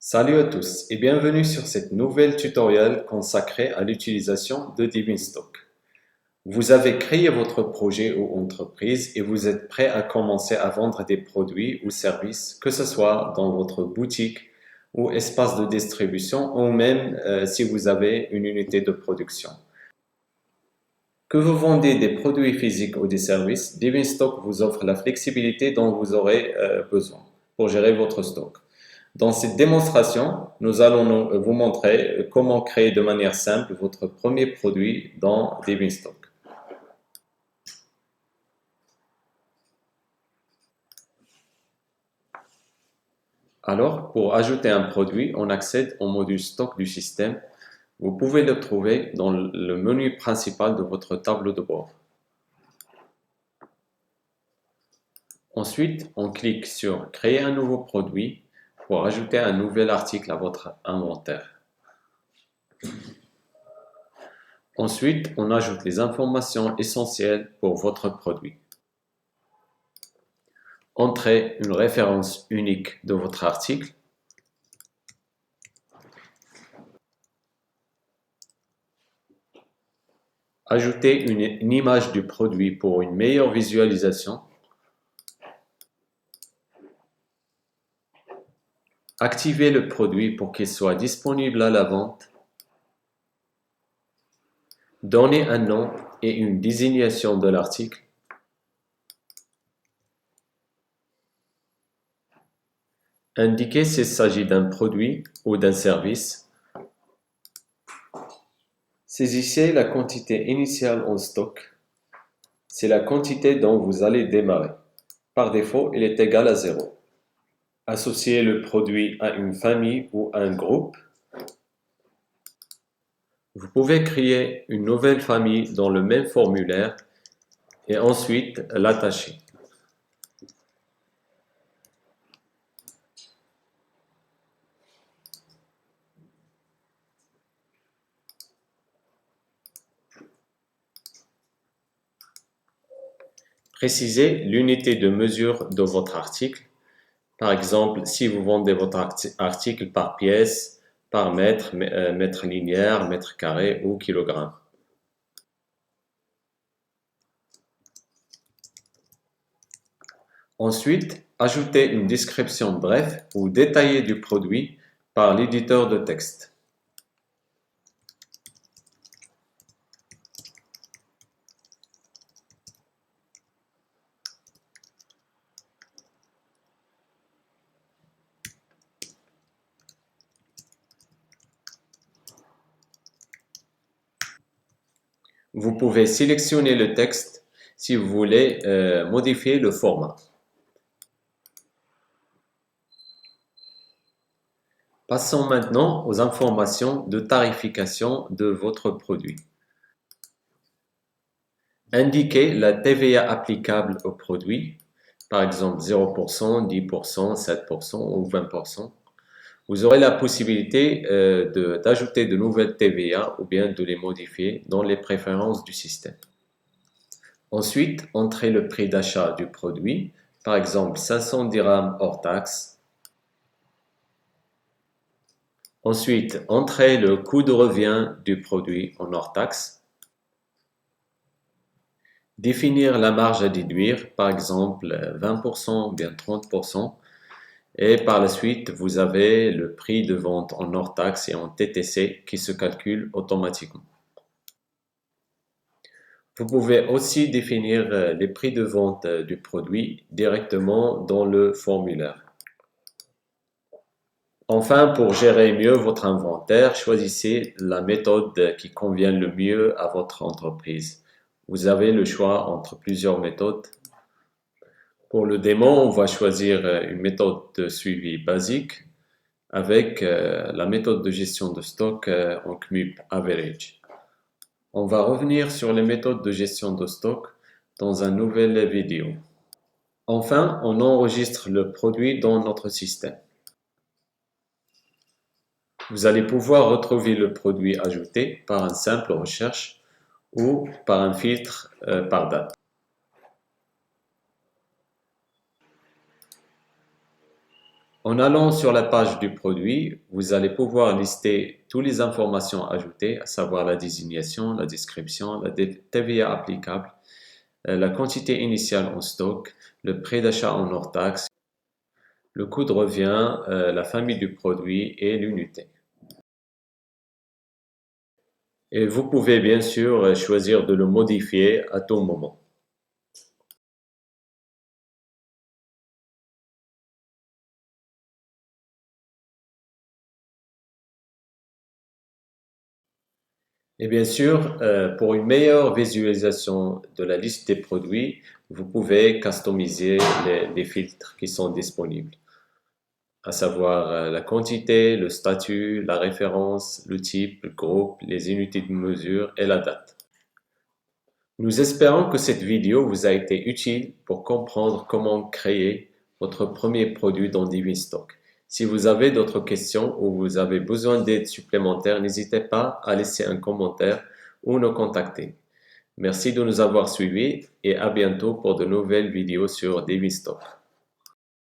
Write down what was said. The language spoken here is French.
Salut à tous et bienvenue sur cette nouvelle tutoriel consacrée à l'utilisation de DivinStock. Vous avez créé votre projet ou entreprise et vous êtes prêt à commencer à vendre des produits ou services, que ce soit dans votre boutique ou espace de distribution ou même si vous avez une unité de production. Que vous vendez des produits physiques ou des services, DivinStock vous offre la flexibilité dont vous aurez besoin pour gérer votre stock. Dans cette démonstration, nous allons vous montrer comment créer de manière simple votre premier produit dans DivinStock. Alors, pour ajouter un produit, on accède au module stock du système. Vous pouvez le trouver dans le menu principal de votre tableau de bord. Ensuite, on clique sur créer un nouveau produit pour ajouter un nouvel article à votre inventaire. Ensuite, on ajoute les informations essentielles pour votre produit. Entrez une référence unique de votre article. Ajoutez une image du produit pour une meilleure visualisation. Activez le produit pour qu'il soit disponible à la vente. Donnez un nom et une désignation de l'article. Indiquez s'il s'agit d'un produit ou d'un service. Saisissez la quantité initiale en stock. C'est la quantité dont vous allez démarrer. Par défaut, il est égal à 0. Associez le produit à une famille ou un groupe. Vous pouvez créer une nouvelle famille dans le même formulaire et ensuite l'attacher. Précisez l'unité de mesure de votre article. Par exemple, si vous vendez votre article par pièce, par mètre, mètre linéaire, mètre carré ou kilogramme. Ensuite, ajoutez une description brève ou détaillée du produit par l'éditeur de texte. Vous pouvez sélectionner le texte si vous voulez modifier le format. Passons maintenant aux informations de tarification de votre produit. Indiquez la TVA applicable au produit, par exemple 0%, 10%, 7% ou 20%. Vous aurez la possibilité d'ajouter de nouvelles TVA ou bien de les modifier dans les préférences du système. Ensuite, entrez le prix d'achat du produit, par exemple 500 dirhams hors taxe. Ensuite, entrez le coût de revient du produit en hors taxe. Définir la marge à déduire, par exemple 20% ou bien 30%. Et par la suite, vous avez le prix de vente en hors taxe et en TTC qui se calcule automatiquement. Vous pouvez aussi définir les prix de vente du produit directement dans le formulaire. Enfin, pour gérer mieux votre inventaire, choisissez la méthode qui convient le mieux à votre entreprise. Vous avez le choix entre plusieurs méthodes. Pour le démo, on va choisir une méthode de suivi basique avec la méthode de gestion de stock en CMUP Average. On va revenir sur les méthodes de gestion de stock dans une nouvelle vidéo. Enfin, on enregistre le produit dans notre système. Vous allez pouvoir retrouver le produit ajouté par une simple recherche ou par un filtre par date. En allant sur la page du produit, vous allez pouvoir lister toutes les informations ajoutées, à savoir la désignation, la description, la TVA applicable, la quantité initiale en stock, le prix d'achat en hors taxe, le coût de revient, la famille du produit et l'unité. Et vous pouvez bien sûr choisir de le modifier à tout moment. Et bien sûr, pour une meilleure visualisation de la liste des produits, vous pouvez customiser les filtres qui sont disponibles, à savoir la quantité, le statut, la référence, le type, le groupe, les unités de mesure et la date. Nous espérons que cette vidéo vous a été utile pour comprendre comment créer votre premier produit dans DivinStock. Si vous avez d'autres questions ou vous avez besoin d'aide supplémentaire, n'hésitez pas à laisser un commentaire ou nous contacter. Merci de nous avoir suivis et à bientôt pour de nouvelles vidéos sur DivinStock.